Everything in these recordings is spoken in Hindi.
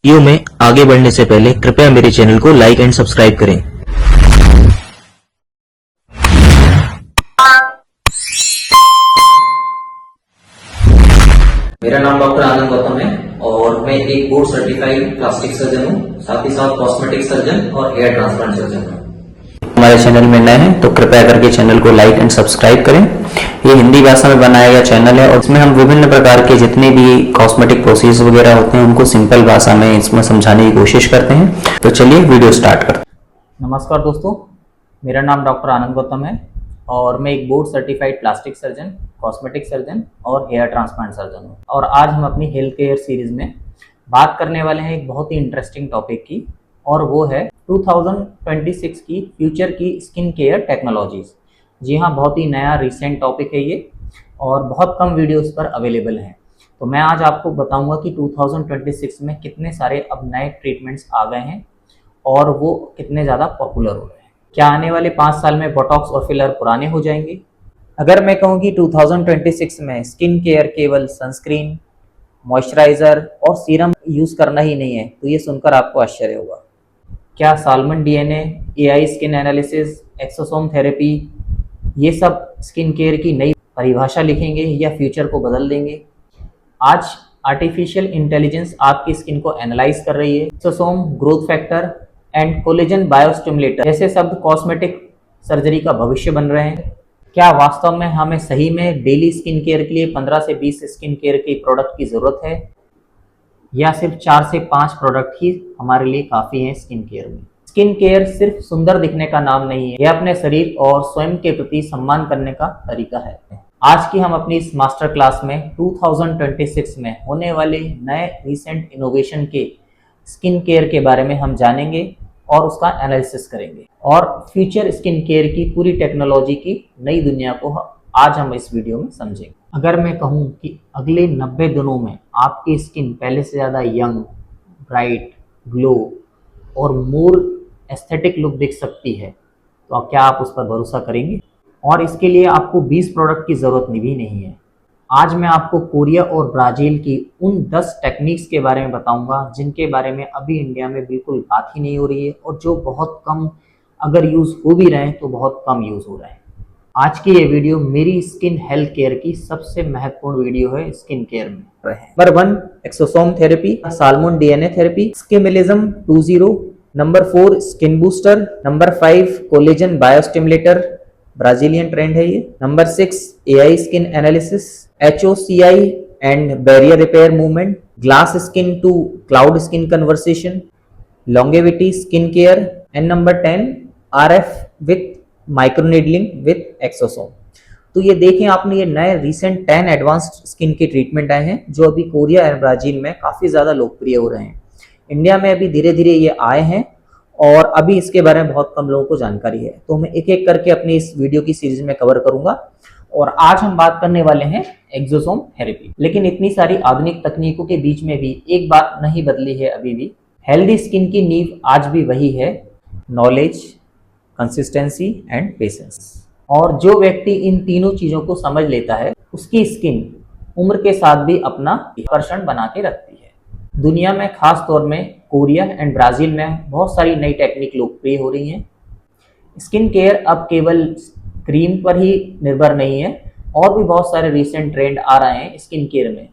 वीडियो में आगे बढ़ने से पहले कृपया मेरे चैनल को लाइक एंड सब्सक्राइब करें। मेरा नाम डॉक्टर आनंद गौतम है और मैं एक बोर्ड सर्टिफाइड प्लास्टिक सर्जन हूँ, साथ ही साथ कॉस्मेटिक सर्जन और हेयर ट्रांसप्लांट सर्जन हूँ। हमारे चैनल में नए हैं तो कृपया करके चैनल को लाइक एंड सब्सक्राइब करें। ये हिंदी भाषा में बनाया गया चैनल है और इसमें हम विभिन्न प्रकार के जितने भी कॉस्मेटिक प्रोसेस वगैरह होते हैं उनको सिंपल भाषा में इसमें समझाने की कोशिश करते हैं। तो चलिए वीडियो स्टार्ट करते हैं। नमस्कार दोस्तों, मेरा नाम डॉक्टर आनंद गौतम है और मैं एक board certified plastic surgeon, cosmetic surgeon और हेयर ट्रांसप्लांट सर्जन हूँ। और आज हम अपनी हेल्थ केयर सीरीज में बात करने वाले हैं एक बहुत ही इंटरेस्टिंग टॉपिक की, और वो है 2026 की फ्यूचर की स्किन केयर टेक्नोलॉजीज। जी हाँ, बहुत ही नया रिसेंट टॉपिक है ये और बहुत कम वीडियोस पर अवेलेबल हैं। तो मैं आज आपको बताऊंगा कि 2026 में कितने सारे अब नए ट्रीटमेंट्स आ गए हैं और वो कितने ज़्यादा पॉपुलर हो रहे हैं। क्या आने वाले 5 साल में बोटॉक्स और फिलर पुराने हो जाएंगे? अगर मैं कहूँ कि 2026 में स्किन केयर केवल सनस्क्रीन, मॉइस्चराइज़र और सीरम यूज़ करना ही नहीं है, तो ये सुनकर आपको आश्चर्य होगा। क्या salmon DNA, AI skin analysis, exosome therapy, ये सब स्किन केयर की नई परिभाषा लिखेंगे या फ्यूचर को बदल देंगे? आज आर्टिफिशियल इंटेलिजेंस आपकी स्किन को एनालाइज कर रही है। Exosome, growth factor and collagen biostimulator जैसे शब्द कॉस्मेटिक सर्जरी का भविष्य बन रहे हैं। क्या वास्तव में हमें सही में डेली स्किन केयर के लिए 15 से 20 स्किन केयर के प्रोडक्ट की ज़रूरत है, या सिर्फ 4 से 5 प्रोडक्ट ही हमारे लिए काफ़ी हैं स्किन केयर में? स्किन केयर सिर्फ सुंदर दिखने का नाम नहीं है, यह अपने शरीर और स्वयं के प्रति सम्मान करने का तरीका है। आज की हम अपनी इस मास्टर क्लास में 2026 में होने वाले नए रिसेंट इनोवेशन के स्किन केयर के बारे में हम जानेंगे और उसका एनालिसिस करेंगे और फ्यूचर स्किन केयर की पूरी टेक्नोलॉजी की नई दुनिया को आज हम इस वीडियो में समझेंगे। अगर मैं कहूँ कि अगले 90 दिनों में आपकी स्किन पहले से ज़्यादा यंग, ब्राइट, ग्लो और मोर एस्थेटिक लुक दिख सकती है, तो क्या आप उस पर भरोसा करेंगे? और इसके लिए आपको 20 प्रोडक्ट की ज़रूरत भी नहीं है। आज मैं आपको कोरिया और ब्राज़ील की उन 10 टेक्निक्स के बारे में बताऊंगा जिनके बारे में अभी इंडिया में बिल्कुल बात ही नहीं हो रही है और जो बहुत कम, अगर यूज़ हो भी रहे हैं तो बहुत कम यूज़ हो रहे हैं। आज की ये वीडियो मेरी स्किन हेल्थ केयर की सबसे महत्वपूर्ण वीडियो है स्किन केयर में। Number 1 exosome therapy, salmon DNA therapy, skinimalism 20, number 4 skin booster, number 5 collagen biostimulator, Brazilian trend है ये, number 6 AI skin analysis, HOCI and barrier repair movement, glass skin to cloud skin conversation, longevity skin care, and number 10 RF with microneedling with exosome. तो ये देखें आपने, ये नए रिसेंट 10 एडवांस्ड स्किन के ट्रीटमेंट आए हैं जो अभी कोरिया और ब्राजील में काफ़ी ज़्यादा लोकप्रिय हो रहे हैं। इंडिया में अभी धीरे धीरे ये आए हैं और अभी इसके बारे में बहुत कम लोगों को जानकारी है। तो मैं एक एक करके अपनी इस वीडियो की सीरीज में कवर करूंगा और आज हम बात करने वाले हैं एक्सोसोम थेरेपी। लेकिन इतनी सारी आधुनिक तकनीकों के बीच में भी एक बात नहीं बदली है अभी भी। हेल्दी स्किन की नींव आज भी वही है, नॉलेज, कंसिस्टेंसी एंड पेशेंस। और जो व्यक्ति इन तीनों चीजों को समझ लेता है उसकी स्किन उम्र के साथ भी अपना आकर्षण बना के रखती है। दुनिया में खास तौर में कोरिया एंड ब्राजील में बहुत सारी नई टेक्निक लोकप्रिय हो रही हैं। स्किन केयर अब केवल क्रीम पर ही निर्भर नहीं है, और भी बहुत सारे रिसेंट ट्रेंड आ रहे हैं स्किन केयर में।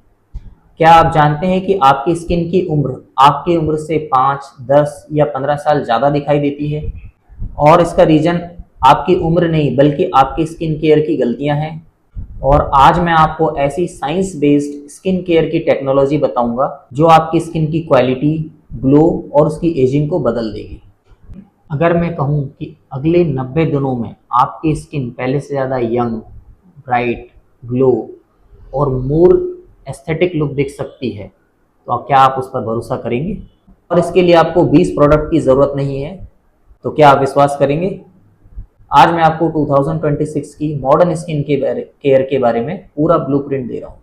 क्या आप जानते हैं कि आपकी स्किन की उम्र आपकी उम्र से 5, 10 या 15 साल ज़्यादा दिखाई देती है? और इसका रीज़न आपकी उम्र नहीं बल्कि आपकी स्किन केयर की गलतियां हैं। और आज मैं आपको ऐसी साइंस बेस्ड स्किन केयर की टेक्नोलॉजी बताऊंगा जो आपकी स्किन की क्वालिटी, ग्लो और उसकी एजिंग को बदल देगी। अगर मैं कहूं कि अगले 90 दिनों में आपकी स्किन पहले से ज़्यादा यंग, ब्राइट, ग्लो और मोर एस्थेटिक लुक दिख सकती है, तो क्या आप उस पर भरोसा करेंगे? और इसके लिए आपको 20 प्रोडक्ट की ज़रूरत नहीं है, तो क्या आप विश्वास करेंगे? आज मैं आपको 2026 की मॉडर्न स्किन केयर के बारे में पूरा ब्लूप्रिंट दे रहा हूँ।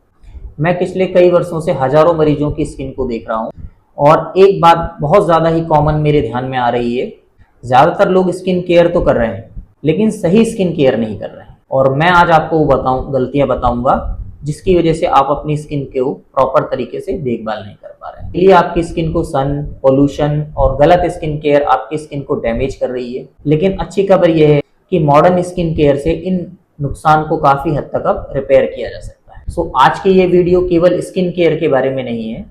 मैं पिछले कई वर्षों से हजारों मरीजों की स्किन को देख रहा हूँ और एक बात बहुत ज़्यादा ही कॉमन मेरे ध्यान में आ रही है। ज़्यादातर लोग स्किन केयर तो कर रहे हैं लेकिन सही स्किन केयर नहीं कर रहे हैं। और मैं आज आपको गलतियाँ बताऊँगा जिसकी वजह से आप अपनी स्किन को प्रॉपर तरीके से देखभाल नहीं कर पा रहे हैं। ये आपकी स्किन को सन, पोल्यूशन और गलत स्किन केयर आपकी स्किन को डैमेज कर रही है। लेकिन अच्छी खबर यह है कि मॉडर्न स्किन केयर से इन नुकसान को काफी हद तक अब रिपेयर किया जा सकता है। सो आज की ये वीडियो केवल स्किन केयर के बारे में नहीं है।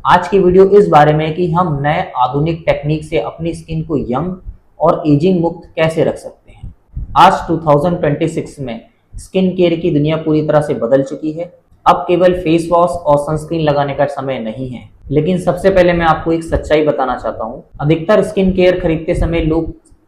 आज की वीडियो इस बारे में है कि हम नए आधुनिक टेक्निक से अपनी स्किन को यंग और एजिंग मुक्त कैसे रख सकते हैं। आज 2026 में स्किन केयर की दुनिया पूरी तरह से बदल चुकी है। अब केवल फेस वॉश और सनस्क्रीन लगाने का समय नहीं है। लेकिन सबसे पहले मैं आपको एक सच्चाई बताना चाहता हूँ। अधिकतर स्किन केयर खरीदते समय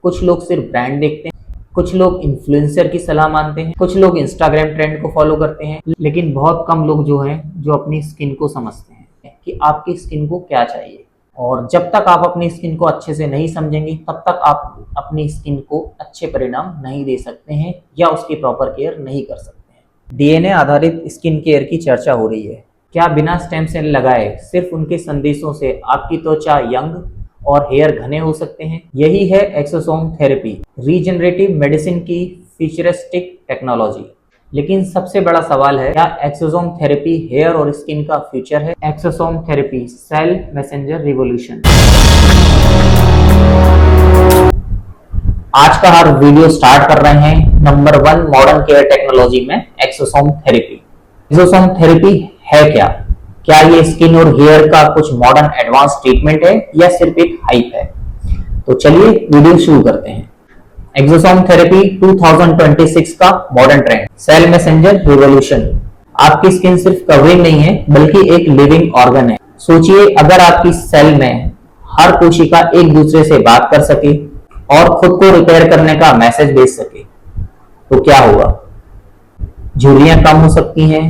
कुछ लोग सिर्फ ब्रांड देखते हैं, कुछ लोग इन्फ्लुएंसर की सलाह मानते हैं, कुछ लोग इंस्टाग्राम ट्रेंड को फॉलो करते हैं, लेकिन बहुत कम लोग जो अपनी स्किन को समझते हैं कि आपकी स्किन को क्या चाहिए। और जब तक आप अपनी स्किन को अच्छे से नहीं समझेंगे तब तक आप अपनी स्किन को अच्छे परिणाम नहीं दे सकते हैं या उसकी प्रॉपर केयर नहीं कर सकते हैं। डीएनए आधारित स्किन केयर की चर्चा हो रही है। क्या बिना स्टेम सेल लगाए सिर्फ उनके संदेशों से आपकी त्वचा यंग और हेयर घने हो सकते हैं? यही है एक्सोसोम थेरेपी, रीजनरेटिव मेडिसिन की फ्यूचरिस्टिक टेक्नोलॉजी। लेकिन सबसे बड़ा सवाल है, क्या एक्सोसोम थेरेपी हेयर और स्किन का फ्यूचर है? Exosome therapy cell messenger revolution. आज का हर वीडियो स्टार्ट कर रहे हैं नंबर 1 मॉडर्न केयर टेक्नोलॉजी में एक्सोसोम थेरेपी। एक्सोसोम थेरेपी है क्या? क्या ये स्किन और हेयर का कुछ मॉडर्न एडवांस ट्रीटमेंट है या सिर्फ एक हाइप है? तो चलिए वीडियो शुरू करते हैं। एक्सोसोम थेरेपी 2026 का modern trend, cell messenger revolution. आपकी स्किन सिर्फ कवरिंग नहीं है बल्कि एक लिविंग ऑर्गन है। सोचिए, अगर आपकी सेल में हर कोशिका एक दूसरे से बात कर सके और खुद को रिपेयर करने का मैसेज भेज सके तो क्या होगा? झुर्रियां कम हो सकती हैं,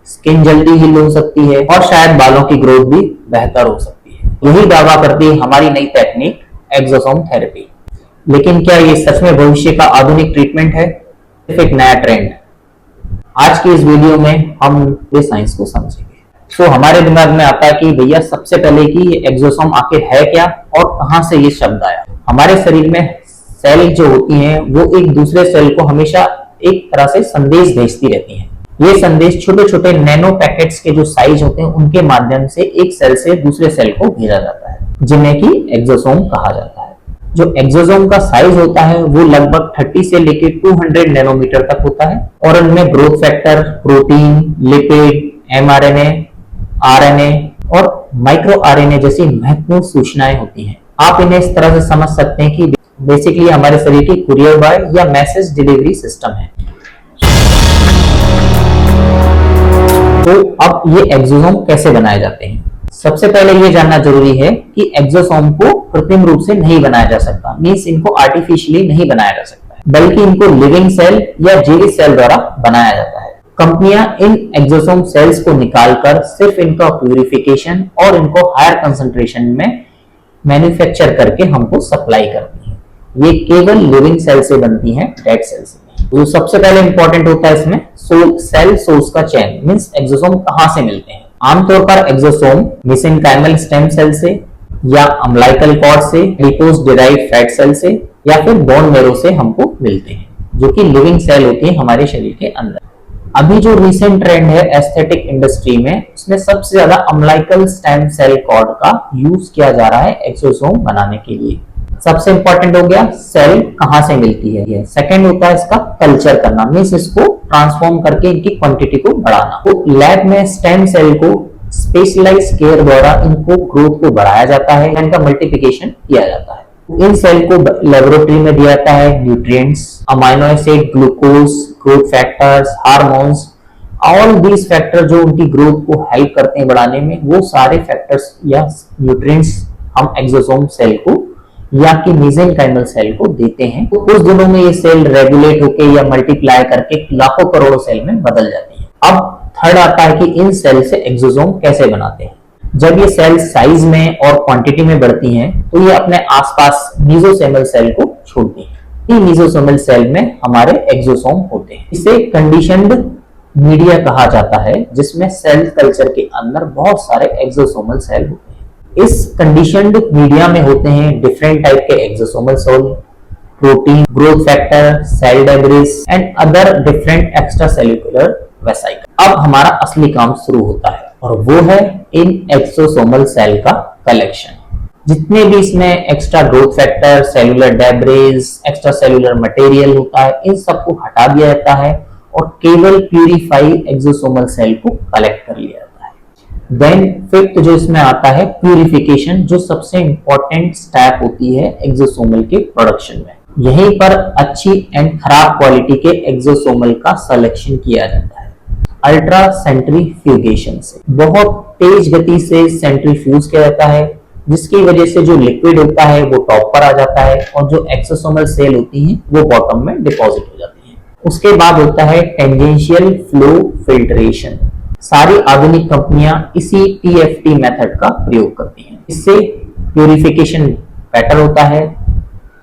स्किन जल्दी हील हो सकती है और शायद बालों की ग्रोथ भी बेहतर हो सकती है। यही दावा करती है हमारी नई टेक्निक एक्सोसोम थेरेपी। लेकिन क्या ये सच में भविष्य का आधुनिक ट्रीटमेंट है, सिर्फ एक नया ट्रेंड? आज की इस वीडियो में हम ये साइंस को समझेंगे। हमारे दिमाग में आता है कि भैया सबसे पहले कि ये एक्सोसोम आखिर है क्या और कहां से ये शब्द आया। हमारे शरीर में सेल जो होती हैं वो एक दूसरे सेल को हमेशा एक तरह से संदेश भेजती रहती हैं। ये संदेश छोटे छोटे नैनो पैकेट्स के जो साइज होते हैं उनके माध्यम से एक सेल से दूसरे सेल को भेजा जाता है, जिन्हें कि एक्सोसोम कहा जाता है। जो एक्सोसोम का साइज होता है वो लगभग 30 से लेकर 200 नैनोमीटर तक होता है और उनमें growth factor, protein, lipid, mRNA, RNA और माइक्रो आरएनए जैसी महत्वपूर्ण सूचनाएं होती हैं। आप इन्हें इस तरह से समझ सकते हैं कि बेसिकली हमारे शरीर की कुरियर बॉय या मैसेज डिलीवरी सिस्टम है। तो अब ये एक्सोसोम कैसे बनाए जाते हैं? सबसे पहले ये जानना जरूरी है कि एक्सोसोम को कृत्रिम रूप से नहीं बनाया जा सकता, मींस इनको आर्टिफिशियली नहीं बनाया जा सकता है, बल्कि इनको लिविंग सेल या जीवित सेल द्वारा बनाया जाता है। कंपनियां इन एक्सोसोम सेल्स को निकालकर सिर्फ इनका प्यूरिफिकेशन और इनको हायर कंसंट्रेशन में मैन्युफैक्चर करके हमको सप्लाई करती है। ये केवल लिविंग सेल से बनती है, डेड सेल से नहीं। तो सबसे पहले इंपॉर्टेंट होता है इसमें सेल सोर्स का चेन, मींस एक्सोसोम कहां से मिलते हैं। आमतौर पर एक्सोसोम मेसेनकाइमल स्टेम सेल से या अम्बिलिकल कॉर्ड से, एडिपोज डिराइव्ड फैट सेल से या फिर बोन मैरो से हमको मिलते हैं, जो कि लिविंग सेल होती है हमारे शरीर के अंदर। अभी जो रिसेंट ट्रेंड है एस्थेटिक इंडस्ट्री में, उसमें सबसे ज्यादा अम्बिलिकल स्टेम सेल कॉर्ड का यूज किया जा रहा है एक्सोसोम बनाने के लिए। सबसे इंपॉर्टेंट हो गया सेल कहां से मिलती है। सेकंड होता है इसका कल्चर करना, मींस इसको ट्रांसफॉर्म करके इनकी क्वांटिटी को बढ़ाना। तो लैब में स्टेम सेल को स्पेशलाइज केयर द्वारा इनको ग्रोथ को बढ़ाया जाता है, इनका मल्टीप्लिकेशन किया जाता है। इन सेल को लेबोरेटरी में दिया जाता है nutrients, amino acid, glucose, growth factors, hormones, all these factor जो उनकी ग्रोथ को हेल्प करते हैं बढ़ाने में, वो सारे फैक्टर्स या न्यूट्रिएंट्स हम एक्सोसोम सेल को या कि मेसेनकाइमल सेल को देते हैं। तो कुछ दिनों में ये सेल रेगुलेट होके या मल्टीप्लाई करके लाखों करोड़ों सेल में बदल जाती है। अब थर्ड आता है कि इन सेल से एक्सोसोम कैसे बनाते हैं। जब ये सेल साइज में और क्वांटिटी में बढ़ती हैं तो ये अपने आसपास मेसोसोमल सेल को छोड़ती हैं। इन मेसोसोमल सेल में हमारे एक्सोसोम होते हैं। इसे कंडीशनड मीडिया कहा जाता है, जिसमें सेल कल्चर के अंदर बहुत सारे एक्सोसोमल सेल होते हैं। इस कंडीशनड मीडिया में होते हैं डिफरेंट टाइप के exosomal cell, protein, growth factor, cell debris and other different extra cellular vesicle. अब हमारा असली काम शुरू होता है। और वो है इन एक्सोसोमल सेल का कलेक्शन। जितने भी इसमें extra growth factor, cellular debris, extra cellular material होता है, इन सबको हटा दिया जाता है और केवल प्यूरिफाइड एक्सोसोमल सेल को कलेक्ट कर लिया जाता है। देन फिफ्थ जो इसमें आता है प्यूरिफिकेशन, जो सबसे इंपॉर्टेंट स्टेप होती है एक्सोसोमल के प्रोडक्शन में। यहीं पर अच्छी एंड खराब क्वालिटी के एक्सोसोमल का सिलेक्शन किया जाता है अल्ट्रा सेंट्रीफ्यूगेशन से। बहुत तेज गति से सेंट्रीफ्यूज किया जाता है, जिसकी वजह से जो लिक्विड होता है वो टॉप पर आ जाता है और जो एक्सोसोमल सेल होती हैं वो बॉटम में डिपॉजिट हो जाती हैं। उसके बाद होता है टेंजेंशियल फ्लो फिल्ट्रेशन। सारी आधुनिक कंपनियां इसी टीएफटी मेथड का प्रयोग करती हैं। इससे प्यूरिफिकेशन बेटर होता है,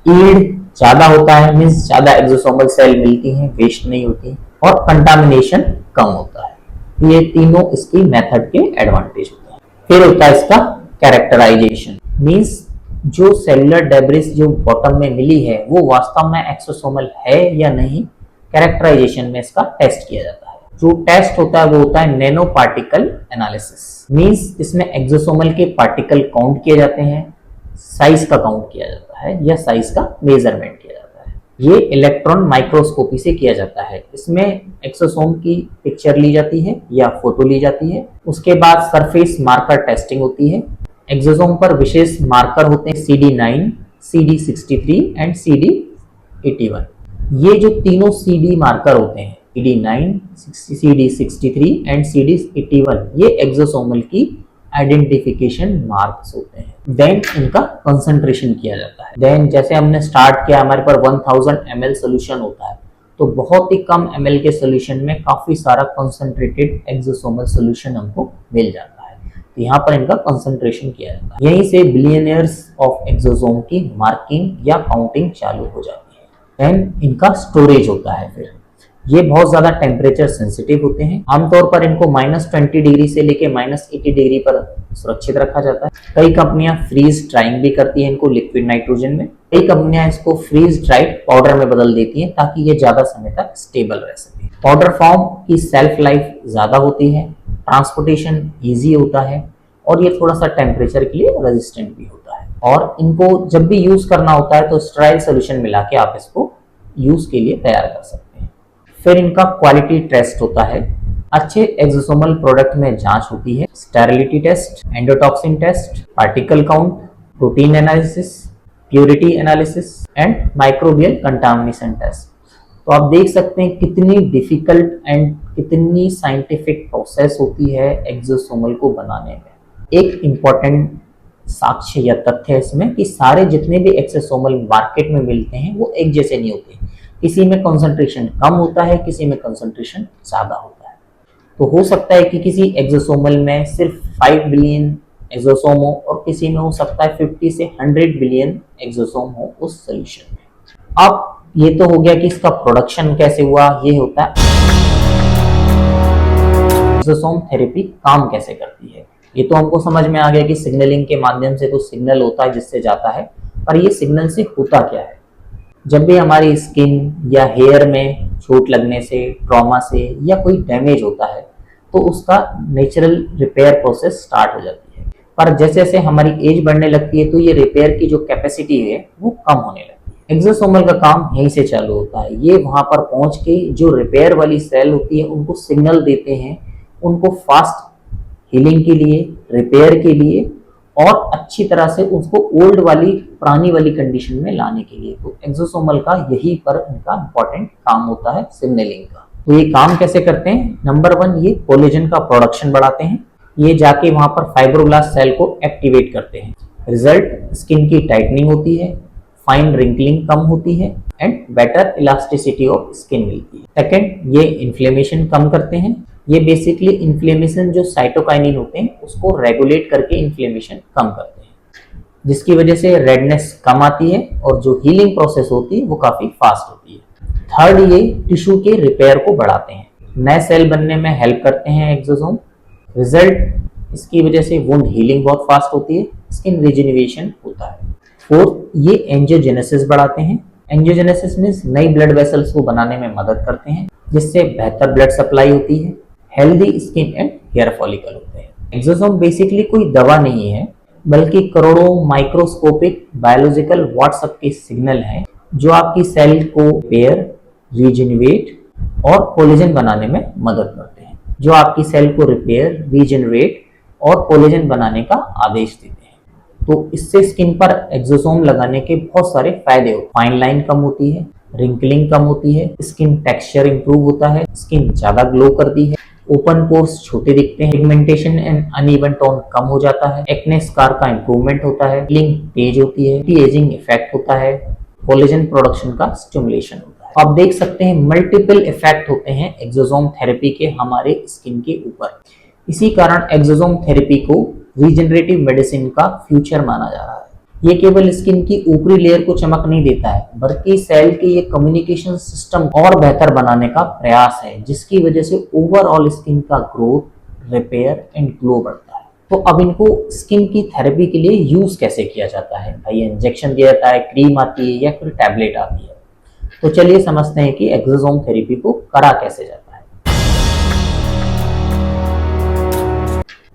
यील्ड ज्यादा होता है, मींस ज्यादा एक्सोसोमल सेल मिलती हैं, वेस्ट नहीं होती, और कंटामिनेशन कम होता है। ये तीनों इसकी मेथड के एडवांटेज होते हैं। फिर होता है इसका कैरेक्टराइजेशन, मींस जो सेलुलर डेब्रिस जो बॉटम में मिली है वो वास्तव में एक्सोसोमल है या नहीं, कैरेक्टराइजेशन में इसका टेस्ट किया जाता है। जो टेस्ट होता है वो होता है नैनो पार्टिकल एनालिसिस, मींस इसमें एक्सोसोमल के पार्टिकल काउंट किए जाते हैं, साइज का काउंट किया जाता है या साइज का मेजरमेंट किया जाता है। ये इलेक्ट्रॉन माइक्रोस्कोपी से किया जाता है। इसमें एक्सोसोम की पिक्चर ली जाती है या फोटो ली जाती है। उसके बाद सरफेस मार्कर टेस्टिंग होती है। एक्सोसोम पर विशेष मार्कर होते हैं CD9, CD63 एंड CD81। ये जो तीनों CD मार्कर होते हैं, CD9, CD63 एंड CD81, ये एक्सोसोमल की आइडेंटिफिकेशन मार्क्स होते हैं। देन इनका कंसंट्रेशन किया जाता है। देन जैसे हमने स्टार्ट किया, हमारे पर 1000 ml सोल्यूशन होता है, तो बहुत ही कम ml के सोल्यूशन में काफी सारा कंसंट्रेटेड एक्सोसोमल सोल्यूशन हमको मिल जाता है। तो यहाँ पर इनका कंसंट्रेशन किया जाता है। यहीं से बिलियनियर्स ऑफ एक्सोसोम की मार्किंग या काउंटिंग चालू हो जाती है। देन इनका स्टोरेज होता है। फिर ये बहुत ज्यादा टेम्परेचर सेंसिटिव होते हैं। आमतौर पर इनको -20 डिग्री से लेके -80 डिग्री पर सुरक्षित रखा जाता है। कई कंपनियां फ्रीज ड्राइंग भी करती हैं इनको लिक्विड नाइट्रोजन में। कई कंपनियां इसको फ्रीज ड्राइड पाउडर में बदल देती हैं ताकि ये ज्यादा समय तक स्टेबल रह सके। पाउडर फॉर्म की सेल्फ लाइफ ज्यादा होती है, ट्रांसपोर्टेशन ईजी होता है और ये थोड़ा सा टेम्परेचर के लिए रेजिस्टेंट भी होता है। और इनको जब भी यूज करना होता है तो स्टेराइल सोल्यूशन मिला के आप इसको यूज के लिए तैयार कर सकते हैं। फिर इनका क्वालिटी टेस्ट होता है। अच्छे एक्सोसोमल प्रोडक्ट में जांच होती है, sterility test, endotoxin test, particle count, protein analysis, purity analysis and microbial contamination test. तो आप देख सकते हैं कितनी डिफिकल्ट एंड कितनी साइंटिफिक प्रोसेस होती है एक्सोसोमल को बनाने में। एक इम्पॉर्टेंट साक्ष्य या तथ्य है इसमें कि सारे जितने भी एक्सोसोमल मार्केट में मिलते हैं वो एक जैसे नहीं होते। किसी में कंसंट्रेशन कम होता है, किसी में कंसंट्रेशन ज्यादा होता है। तो हो सकता है कि किसी एक्सोसोमल में सिर्फ 5 बिलियन एक्सोसोम हो और किसी में हो सकता है 50 से 100 बिलियन एक्सोसोम हो उस सोल्यूशन में। अब ये तो हो गया कि इसका प्रोडक्शन कैसे हुआ, ये होता है एक्सोसोम थेरेपी काम कैसे करती है। ये तो हमको समझ में आ गया कि सिग्नलिंग के माध्यम से कुछ सिग्नल होता है जिससे जाता है, पर ये सिग्नल से होता क्या है। जब भी हमारी स्किन या हेयर में चोट लगने से, ट्रॉमा से या कोई डैमेज होता है तो उसका नेचुरल रिपेयर प्रोसेस स्टार्ट हो जाती है। पर जैसे जैसे हमारी एज बढ़ने लगती है तो ये रिपेयर की जो कैपेसिटी है वो कम होने लगती है। एक्सोसोमल का काम यहीं से चालू होता है। ये वहां पर पहुंच के जो रिपेयर वाली सेल होती है उनको सिग्नल देते हैं, उनको फास्ट हीलिंग के लिए, रिपेयर के लिए और अच्छी तरह से उसको ओल्ड वाली पुरानी वाली कंडीशन में लाने के लिए। तो एक्सोसोमल का यही पर इनका इंपॉर्टेंट काम होता है, सिग्नलिंग का। तो ये काम कैसे करते हैं? नंबर 1, ये कोलेजन का प्रोडक्शन बढ़ाते हैं। ये जाके वहां पर फाइब्रोब्लास्ट सेल को एक्टिवेट करते हैं। रिजल्ट स्किन की टाइटनिंग होती है, फाइन रिंकलिंग कम होती है and better elasticity of skin मिलती है। सेकेंड, ये इन्फ्लेमेशन कम करते हैं। ये बेसिकली इन्फ्लेमेशन जो साइटोकाइनिन होते हैं उसको रेगुलेट करके इन्फ्लेमेशन कम करते हैं, जिसकी वजह से रेडनेस कम आती है और जो हीलिंग प्रोसेस होती है वो काफी फास्ट होती है। थर्ड, ये टिश्यू के रिपेयर को बढ़ाते हैं, नए सेल बनने में हेल्प करते हैं एक्सोसोम। रिजल्ट, इसकी वजह से वुंड हीलिंग बहुत फास्ट होती है, स्किन रिजेनरेशन होता है। फोर्थ, ये एंजियोजेनेसिस बढ़ाते हैं। एंजियोजेनेसिस मींस नई ब्लड वेसल्स को बनाने में मदद करते हैं, जिससे बेहतर ब्लड सप्लाई होती है, healthy skin and hair follicle होते हैं। एक्सोसोम बेसिकली कोई दवा नहीं है, बल्कि करोड़ों माइक्रोस्कोपिक बायोलॉजिकल व्हाट्सएप के सिग्नल हैं जो आपकी सेल को रिपेयर, रीजनरेट और कोलेजन बनाने में मदद करते हैं। जो आपकी सेल को रिपेयर, रीजनरेट और कोलेजन बनाने का आदेश देते हैं। तो इससे स्किन पर एक्सोसोम लगाने के बहुत सारे फायदे होते हैं। फाइन लाइन कम होती है, रिंकलिंग कम होती है, स्किन टेक्सचर इंप्रूव होता है, स्किन ज्यादा ग्लो करती है, ओपन पोर्स छोटे दिखते हैं, पिगमेंटेशन एंड अनइवन टोन कम हो जाता है, एक्ने स्कार का इंप्रूवमेंट होता है, हीलिंग तेज होती है, एंटी एजिंग इफेक्ट होता है, कोलेजन प्रोडक्शन का स्टिमुलेशन होता है। आप देख सकते हैं मल्टीपल इफेक्ट होते हैं एक्सोसोम थेरेपी के हमारे स्किन के ऊपर। इसी कारण एक्सोसोम थेरेपी को रीजनरेटिव मेडिसिन का फ्यूचर माना जा रहा है। ये केवल स्किन की ऊपरी लेयर को चमक नहीं देता है, बल्कि सेल के ये कम्युनिकेशन सिस्टम और बेहतर बनाने का प्रयास है, जिसकी वजह से ओवरऑल स्किन का ग्रोथ, रिपेयर एंड ग्लो बढ़ता है। तो अब इनको स्किन की थेरेपी के लिए यूज कैसे किया जाता है? भाई इंजेक्शन दिया जाता है, क्रीम आती है या फिर टैबलेट आती है? तो चलिए समझते हैं कि एक्सोसोम थेरेपी को करा कैसे जाता है।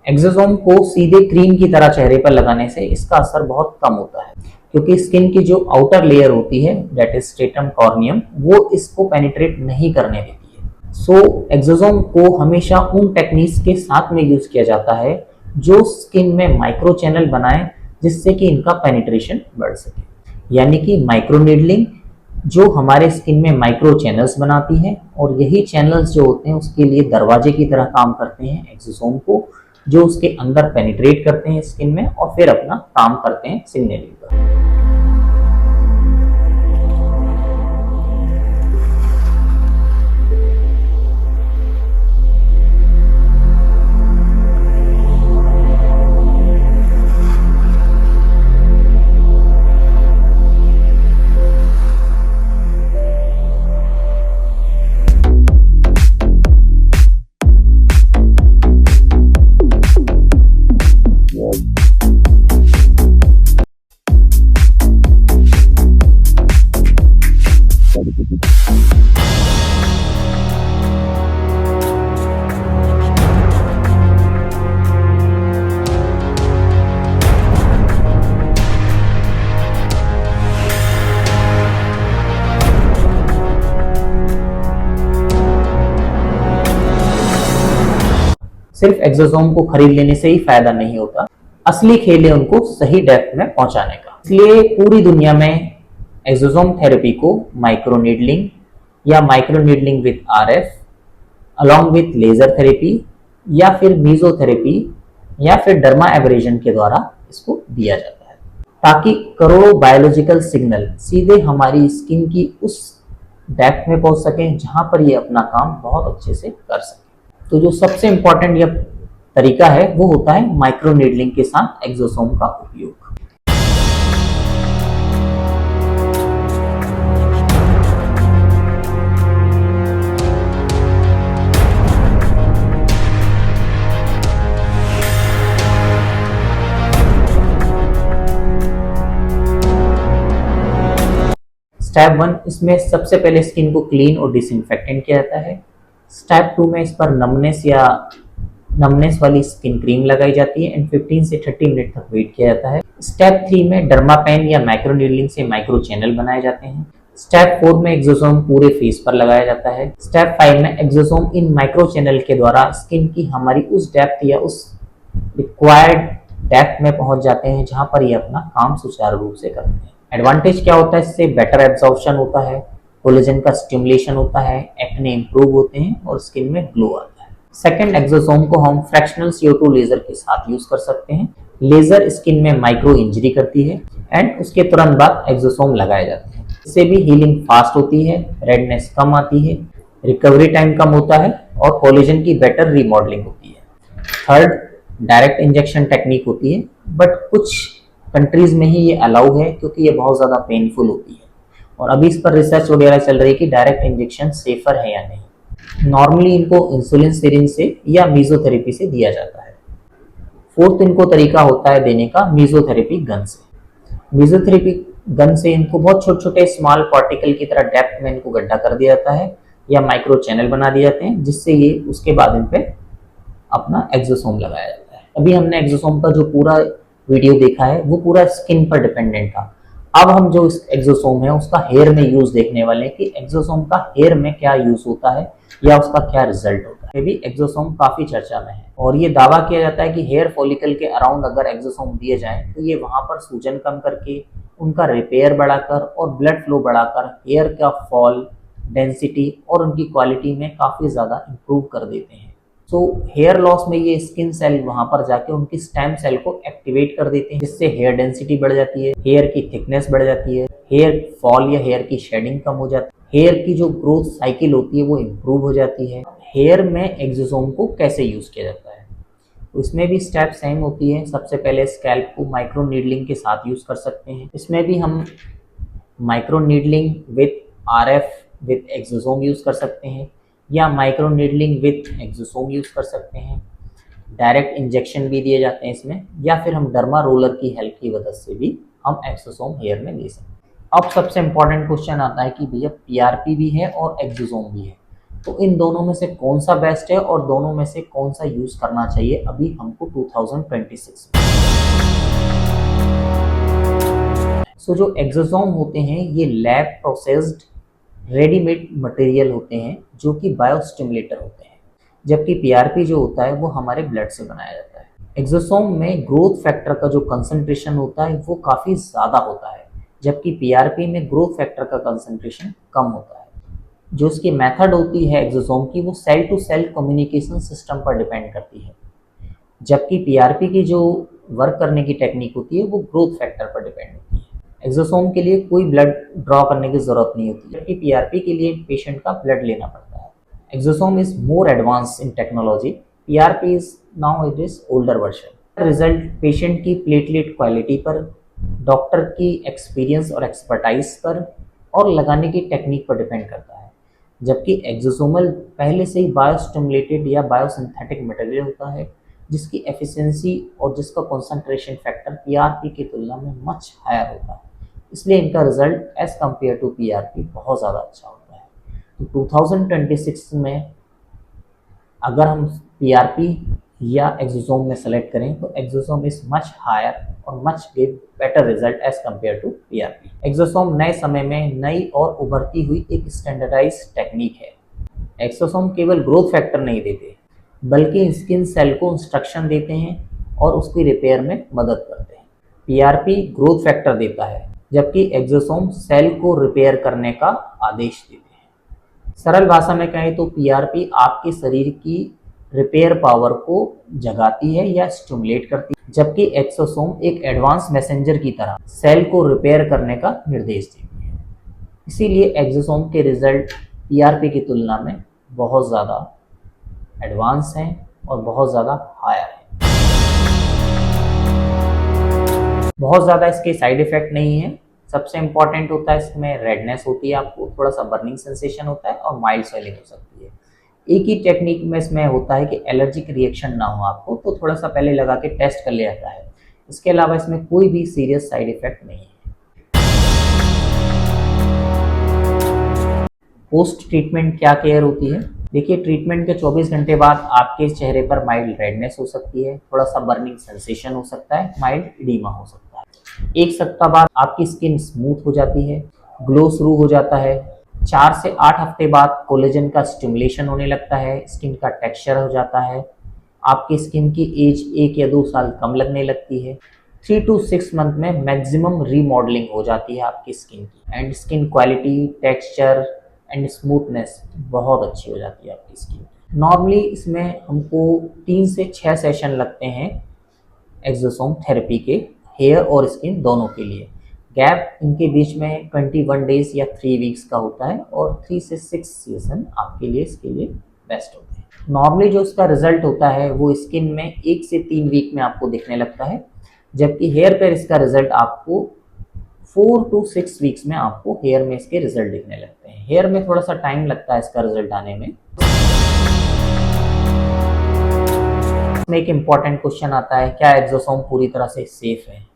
एक्सोसोम को सीधे क्रीम की तरह चेहरे पर लगाने से इसका असर बहुत कम होता है, क्योंकि स्किन की जो आउटर लेयर होती है, दैट इज स्ट्रेटम कॉर्नियम, वो इसको पेनिट्रेट नहीं करने देती है। सो एक्सोसोम को हमेशा उन टेक्निक्स के साथ में यूज किया जाता है जो स्किन में माइक्रो चैनल बनाए, जिससे कि इनका पेनिट्रेशन बढ़ सके। यानी कि माइक्रो नीडलिंग जो हमारे स्किन में माइक्रो चैनल्स बनाती है, और यही चैनल्स जो होते हैं उसके लिए दरवाजे की तरह काम करते हैं एक्सोसोम को, जो उसके अंदर पेनिट्रेट करते हैं स्किन में और फिर अपना काम करते हैं सिग्नलिंग पर। सिर्फ एक्सोसोम को खरीद लेने से ही फायदा नहीं होता, असली खेल है उनको सही डेप्थ में पहुंचाने का। इसलिए पूरी दुनिया में एक्सोसोम थेरेपी को माइक्रो नीडलिंग या micro needling with RF, along with laser therapy या फिर मीजोथेरेपी या फिर डर्मा एब्रेजन के द्वारा इसको दिया जाता है, ताकि करोड़ों बायोलॉजिकल सिग्नल सीधे हमारी स्किन की उस डेप्थ में पहुंच सकें जहां पर ये अपना काम बहुत अच्छे से कर सके। तो जो सबसे इंपॉर्टेंट यह तरीका है वो होता है माइक्रो नीडलिंग के साथ एक्सोसोम का उपयोग। स्टेप 1, इसमें सबसे पहले स्किन को क्लीन और डिसइंफेक्टेंट किया जाता है। स्टेप 2 में इस पर नमनेस वाली स्किन क्रीम लगाई जाती है एंड 15 से 30 मिनट तक वेट किया जाता है। स्टेप 3 में डर्मापेन या माइक्रो नीडलिंग से माइक्रो चैनल बनाए जाते हैं। स्टेप 4 में एक्सोसोम पूरे फेस पर लगाया जाता है। स्टेप 5 में एक्सोसोम इन माइक्रो चैनल के द्वारा स्किन की हमारी उस डेप्थ या उस रिक्वायर्ड डेप्थ में पहुंच जाते हैं जहां पर ये अपना काम सुचारू रूप से करते हैं। एडवांटेज क्या होता है इससे? बेटर एब्जॉर्प्शन होता है, कोलेजन का स्टिमुलेशन होता है, एक्ने इंप्रूव होते हैं और स्किन में ग्लो आता है। सेकंड, एक्सोसोम को हम फ्रैक्शनल CO2 लेजर के साथ यूज कर सकते हैं। लेजर स्किन में माइक्रो इंजरी करती है एंड उसके तुरंत बाद एक्सोसोम लगाए जाते हैं। इससे भी हीलिंग फास्ट होती है, रेडनेस कम आती है, रिकवरी टाइम कम होता है और कोलेजन की बेटर रीमॉडलिंग होती है। थर्ड, डायरेक्ट इंजेक्शन टेक्निक होती है, बट कुछ कंट्रीज में ही ये अलाउ है क्योंकि ये बहुत ज़्यादा पेनफुल होती है और अभी इस पर रिसर्च वगैरह चल रही है कि डायरेक्ट इंजेक्शन सेफर है या नहीं। नॉर्मली इनको इंसुलिन सिरिंज से या मीजोथेरेपी से दिया जाता है। फोर्थ इनको तरीका होता है देने का मीजोथेरेपी गन से। मीजोथेरेपी गन से इनको बहुत छोटे छोटे स्मॉल पार्टिकल की तरह डेप्थ में इनको गड्ढा कर दिया जाता है या माइक्रो चैनल बना दिए जाते हैं, जिससे ये उसके बाद इन पे अपना एक्सोसोम लगाया जाता है। अभी हमने एक्सोसोम का जो पूरा वीडियो देखा है वो पूरा स्किन पर डिपेंडेंट था। अब हम जो इस एक्सोसोम है उसका हेयर में यूज देखने वाले हैं कि एक्सोसोम का हेयर में क्या यूज होता है या उसका क्या रिजल्ट होता है। ये भी एक्सोसोम काफी चर्चा में है और ये दावा किया जाता है कि हेयर फॉलिकल के अराउंड अगर एक्सोसोम दिए जाएं तो ये वहां पर सूजन कम करके, उनका रिपेयर बढ़ाकर और ब्लड फ्लो बढ़ाकर हेयर का फॉल, डेंसिटी और उनकी क्वालिटी में काफी ज्यादा इंप्रूव कर देते हैं। सो हेयर लॉस में ये स्किन सेल वहां पर जाके उनकी स्टेम सेल को एक्टिवेट कर देते हैं, जिससे हेयर डेंसिटी बढ़ जाती है, हेयर की थिकनेस बढ़ जाती है, हेयर फॉल या हेयर की शेडिंग कम हो जाती है, हेयर की जो ग्रोथ साइकिल होती है वो इम्प्रूव हो जाती है। हेयर में एक्सोसोम को कैसे यूज किया जाता है, उसमें भी स्टेप सेम होती है। सबसे पहले स्कैल्प को माइक्रो नीडलिंग के साथ यूज कर सकते हैं। इसमें भी हम micro needling with RF with exosome use कर सकते हैं या micro needling with exosome use कर सकते हैं। डायरेक्ट इंजेक्शन भी दिए जाते हैं इसमें, या फिर हम डर्मा रोलर की हेल्प की मदद से भी हम एक्सोसोम हेयर में दे सकते हैं। अब सबसे इंपॉर्टेंट क्वेश्चन आता है कि भैया पीआरपी भी है और एक्सोसोम भी है, तो इन दोनों में से कौन सा बेस्ट है और दोनों में से कौन सा यूज करना चाहिए अभी हमको 2026 में। सो जो एक्सोसोम होते हैं ये लैब प्रोसेस्ड रेडीमेड मटेरियल होते हैं जो कि बायोस्टिमुलेटर होते हैं, जबकि पीआरपी जो होता है वो हमारे ब्लड से बनाया जाता है। एक्सोसोम में ग्रोथ फैक्टर का जो कंसंट्रेशन होता है वो काफ़ी ज़्यादा होता है, जबकि पीआरपी में ग्रोथ फैक्टर का कंसंट्रेशन कम होता है। जो इसकी मेथड होती है एक्सोसोम की वो cell to cell communication system पर डिपेंड करती है, जबकि पीआरपी की जो वर्क करने की टेक्निक होती है वो ग्रोथ फैक्टर पर डिपेंड होती है। एक्सोसोम के लिए कोई ब्लड ड्रॉ करने की जरूरत नहीं होती, जबकि पीआरपी के लिए पेशेंट का ब्लड लेना पड़ता है। Exosome is more advance in technology, PRP is now it is older version. Result patient की प्लेटलेट क्वालिटी पर, डॉक्टर की एक्सपीरियंस और एक्सपर्टाइज पर और लगाने की टेक्निक पर डिपेंड करता है, जबकि एक्सोसोमल पहले से ही बायोस्टिमुलेटेड या बायोसिंथेटिक मटेरियल होता है जिसकी एफिशिएंसी और जिसका कंसंट्रेशन फैक्टर पीआरपी की तुलना में मच हायर होता है, इसलिए इनका result as compared to PRP बहुत ज़्यादा अच्छा होता है। तो 2026 में अगर हम पीआरपी या एक्सोसोम में सेलेक्ट करें तो एक्सोसोम इज मच हायर और much give better result as compared to PRP. Exosome नए समय में नई और उभरती हुई एक स्टैंडर्डाइज टेक्निक है। एक्सोसोम केवल ग्रोथ फैक्टर नहीं देते बल्कि स्किन सेल को इंस्ट्रक्शन देते हैं और उसकी रिपेयर में मदद करते हैं। पीआरपी ग्रोथ फैक्टर देता है जबकि एक्सोसोम सेल को रिपेयर करने का आदेश देते हैं। सरल भाषा में कहें तो पीआरपी आपके शरीर की रिपेयर पावर को जगाती है या स्टिमुलेट करती है, जबकि एक्सोसोम एक एडवांस मैसेंजर की तरह सेल को रिपेयर करने का निर्देश देती है। इसीलिए एक्सोसोम के रिजल्ट पीआरपी की तुलना में बहुत ज़्यादा एडवांस हैं और बहुत ज़्यादा हायर हैं। बहुत ज़्यादा इसके साइड इफ़ेक्ट नहीं है। सबसे इम्पॉर्टेंट होता है इसमें रेडनेस होती है, आपको थोड़ा सा बर्निंग सेंसेशन होता है और माइल्ड स्वेलिंग हो सकती है। एक ही टेक्निक में इसमें होता है कि एलर्जिक रिएक्शन ना हो आपको, तो थोड़ा सा पहले लगा के टेस्ट कर लिया जाता है। इसके अलावा इसमें कोई भी सीरियस साइड इफ़ेक्ट नहीं है। पोस्ट ट्रीटमेंट क्या केयर होती है? देखिए, ट्रीटमेंट के 24 घंटे बाद आपके चेहरे पर माइल्ड रेडनेस हो सकती है, थोड़ा सा बर्निंग सेंसेशन हो सकता है, माइल्ड एडिमा हो सकता है। एक सप्ताह बाद आपकी स्किन स्मूथ हो जाती है, ग्लो शुरू हो जाता है। 4 से 8 हफ्ते बाद कोलेजन का स्टिमुलेशन होने लगता है, स्किन का टेक्सचर हो जाता है, आपकी स्किन की एज 1 या 2 साल कम लगने लगती है। 3 to 6 मंथ में मैक्सिमम रीमॉडलिंग हो जाती है आपकी स्किन की, and skin quality, texture and smoothness बहुत अच्छी हो जाती है आपकी स्किन। नॉर्मली इसमें हमको 3 से 6 सेशन लगते हैं एक्सोसोम थेरेपी के, हेयर और स्किन दोनों के लिए। गैप इनके बीच में 21 डेज या 3 वीक्स का होता है और 3 से 6 सेशन आपके लिए इसके लिए बेस्ट होते हैं। नॉर्मली जो इसका रिजल्ट होता है वो स्किन में 1 से 3 वीक में आपको दिखने लगता है, जबकि हेयर पर इसका रिजल्ट आपको 4 to 6 वीक्स में आपको हेयर में इसके रिजल्ट दिखने लगते हैं। हेयर में थोड़ा सा टाइम लगता है इसका रिजल्ट आने में। इसमें एक इम्पॉर्टेंट क्वेश्चन आता है, क्या एक्सोसोम पूरी तरह से सेफ है?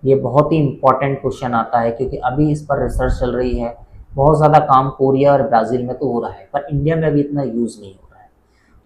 ये बहुत ही इम्पॉर्टेंट क्वेश्चन आता है क्योंकि अभी इस पर रिसर्च चल रही है। बहुत ज़्यादा काम कोरिया और ब्राज़ील में तो हो रहा है, पर इंडिया में अभी इतना यूज़ नहीं हो रहा है।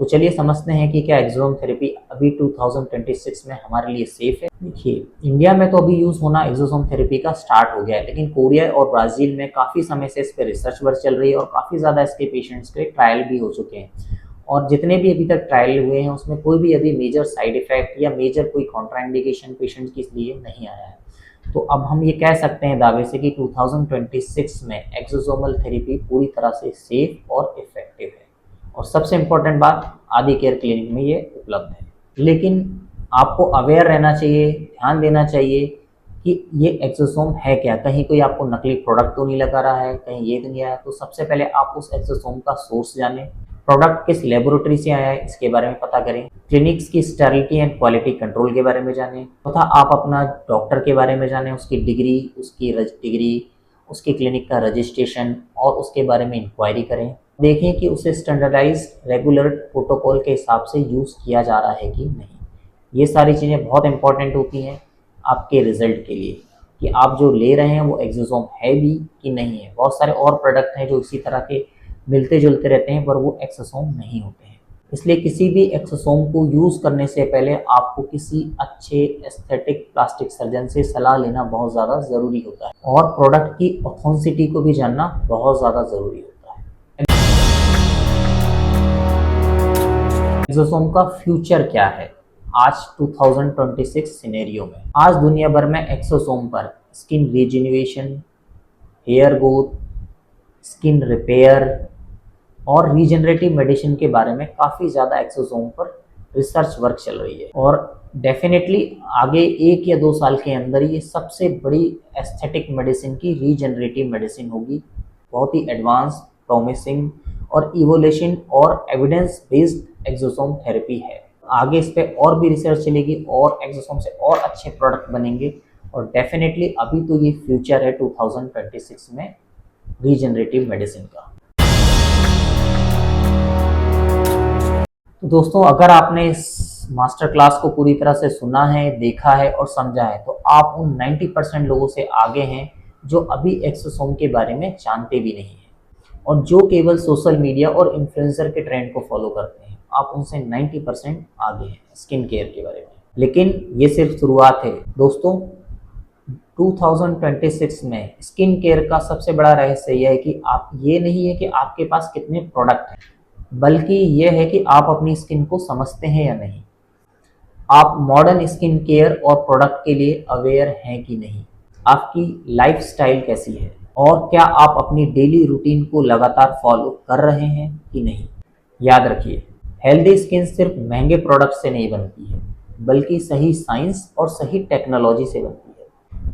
तो चलिए समझते हैं कि क्या एक्सोसोम थेरेपी अभी 2026 में हमारे लिए सेफ है। देखिए, इंडिया में तो अभी यूज़ होना एक्सोसोम थेरेपी का स्टार्ट हो गया है, लेकिन कोरिया और ब्राज़ील में काफ़ी समय से इस पर रिसर्च वर्क चल रही है और काफ़ी ज़्यादा इसके पेशेंट्स के ट्रायल भी हो चुके हैं। और जितने भी अभी तक ट्रायल हुए हैं उसमें कोई भी अभी मेजर साइड इफ़ेक्ट या मेजर कोई कॉन्ट्राइंडिकेशन पेशेंट्स के लिए नहीं आया है। तो अब हम ये कह सकते हैं दावे से कि 2026 में एक्सोसोमल थेरेपी पूरी तरह से सेफ और इफ़ेक्टिव है। और सबसे इम्पोर्टेंट बात, आदि केयर क्लिनिक में ये उपलब्ध है। लेकिन आपको अवेयर रहना चाहिए, ध्यान देना चाहिए कि ये एक्सोसोम है क्या, कहीं कोई आपको नकली प्रोडक्ट तो नहीं लगा रहा है, कहीं ये तो नहीं आया। तो सबसे पहले आप उस एक्सोसोम का सोर्स जानें, प्रोडक्ट किस लेबोरेटरी से आया है इसके बारे में पता करें, क्लिनिक्स की स्टेरिलिटी एंड क्वालिटी कंट्रोल के बारे में जानें, तथा आप अपना डॉक्टर के बारे में जानें, उसकी डिग्री, उसकी क्लिनिक का रजिस्ट्रेशन और उसके बारे में इंक्वायरी करें। देखें कि उसे स्टैंडर्डाइज्ड रेगुलर प्रोटोकॉल के हिसाब से यूज़ किया जा रहा है कि नहीं। ये सारी चीज़ें बहुत इंपॉर्टेंट होती हैं आपके रिजल्ट के लिए कि आप जो ले रहे हैं वो एक्सोसोम है भी कि नहीं है। बहुत सारे और प्रोडक्ट हैं जो इसी तरह के मिलते जुलते रहते हैं पर वो एक्सोसोम नहीं होते हैं। इसलिए किसी भी एक्सोसोम को यूज़ करने से पहले आपको किसी अच्छे एस्थेटिक प्लास्टिक सर्जन से सलाह लेना बहुत ज़्यादा ज़रूरी होता है और प्रोडक्ट की ऑथेंटिसिटी को भी जानना बहुत ज़्यादा ज़रूरी होता है। एक्सोसोम का फ्यूचर क्या है आज 2026 सिनेरियो में? आज दुनिया भर में एक्सोसोम पर skin rejuvenation, hair growth, skin repair और रीजनरेटिव मेडिसिन के बारे में काफ़ी ज़्यादा एक्सोसोम पर रिसर्च वर्क चल रही है। और डेफिनेटली आगे 1 या 2 साल के अंदर ये सबसे बड़ी एस्थेटिक मेडिसिन की रीजनरेटिव मेडिसिन होगी। बहुत ही एडवांस, प्रॉमिसिंग और इवोल्यूशन और एविडेंस बेस्ड एक्सोसोम थेरेपी है। आगे इस पर और भी रिसर्च चलेगी और एक्सोसोम से और अच्छे प्रोडक्ट बनेंगे और डेफिनेटली अभी तो ये फ्यूचर है 2026 में रीजनरेटिव मेडिसिन का। तो दोस्तों, अगर आपने इस मास्टर क्लास को पूरी तरह से सुना है, देखा है और समझा है तो आप उन 90% लोगों से आगे हैं जो अभी एक्सोसोम के बारे में जानते भी नहीं हैं और जो केवल सोशल मीडिया और इन्फ्लुएंसर के ट्रेंड को फॉलो करते हैं। आप उनसे 90% आगे हैं स्किन केयर के बारे में। लेकिन ये सिर्फ शुरुआत है दोस्तों। 2026 में स्किन केयर का सबसे बड़ा रहस्य यह है कि आप ये नहीं है कि आपके पास कितने प्रोडक्ट हैं, बल्कि यह है कि आप अपनी स्किन को समझते हैं या नहीं। आप मॉडर्न स्किन केयर और प्रोडक्ट के लिए अवेयर हैं कि नहीं, आपकी लाइफस्टाइल कैसी है और क्या आप अपनी डेली रूटीन को लगातार फॉलो कर रहे हैं कि नहीं। याद रखिए, हेल्दी स्किन सिर्फ महंगे प्रोडक्ट से नहीं बनती है, बल्कि सही साइंस और सही टेक्नोलॉजी से बनती है,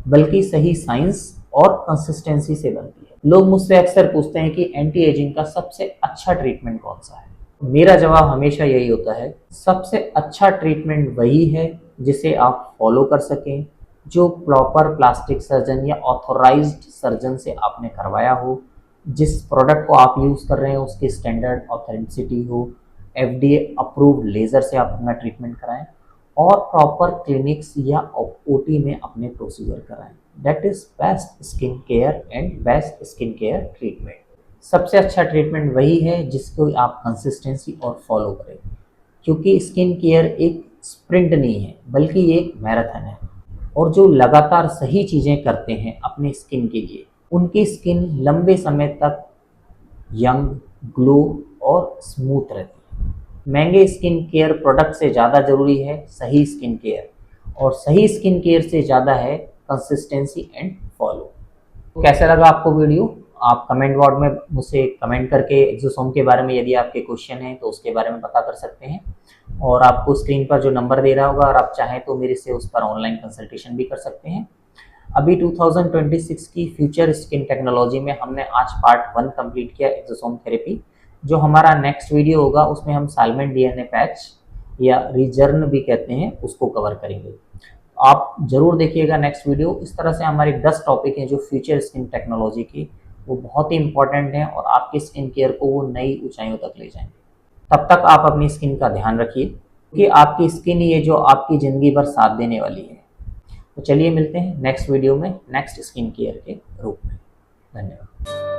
बल्कि सही साइंस और कंसिस्टेंसी से बनती है। लोग मुझसे अक्सर पूछते हैं कि एंटी एजिंग का सबसे अच्छा ट्रीटमेंट कौन सा है। मेरा जवाब हमेशा यही होता है, सबसे अच्छा ट्रीटमेंट वही है जिसे आप फॉलो कर सकें, जो प्रॉपर प्लास्टिक सर्जन या ऑथोराइज्ड सर्जन से आपने करवाया हो, जिस प्रोडक्ट को आप यूज़ कर रहे हैं उसकी स्टैंडर्ड ऑथेंटिसिटी हो, FDA अप्रूव्ड लेज़र से आप अपना ट्रीटमेंट कराएं और प्रॉपर क्लिनिक्स या OT में अपने प्रोसीजर कराएं। That is best skin care and best skin care treatment. सबसे अच्छा ट्रीटमेंट वही है जिसको आप कंसिस्टेंसी और फॉलो करें, क्योंकि स्किन केयर एक स्प्रिंट नहीं है बल्कि ये एक मैराथन है। और जो लगातार सही चीज़ें करते हैं अपने स्किन के लिए, उनकी स्किन लंबे समय तक यंग, ग्लो और स्मूथ रहती है। महंगे स्किन केयर प्रोडक्ट से ज़्यादा ज़रूरी है सही स्किन केयर, और सही स्किन केयर से ज़्यादा है कंसिस्टेंसी एंड फॉलो। तो कैसा लगा आपको वीडियो? आप कमेंट बॉक्स में मुझसे कमेंट करके एक्सोसोम के बारे में यदि आपके क्वेश्चन हैं तो उसके बारे में पता कर सकते हैं। और आपको स्क्रीन पर जो नंबर दे रहा होगा और आप चाहें तो मेरे से उस पर ऑनलाइन कंसल्टेशन भी कर सकते हैं। अभी 2026 की फ्यूचर स्किन टेक्नोलॉजी में हमने आज पार्ट 1 कंप्लीट किया एक्सोसोम थेरेपी। जो हमारा नेक्स्ट वीडियो होगा उसमें हम साल्मेंट DNA पैच या रिजर्न भी कहते हैं उसको कवर करेंगे। आप जरूर देखिएगा नेक्स्ट वीडियो। इस तरह से हमारे 10 टॉपिक हैं जो फ्यूचर स्किन टेक्नोलॉजी की, वो बहुत ही इंपॉर्टेंट हैं और आपकी स्किन केयर को वो नई ऊंचाइयों तक ले जाएंगे। तब तक आप अपनी स्किन का ध्यान रखिए, क्योंकि आपकी स्किन ही है जो आपकी ज़िंदगी भर साथ देने वाली है। तो चलिए मिलते हैं नेक्स्ट वीडियो में नेक्स्ट स्किन केयर के रूप में। धन्यवाद।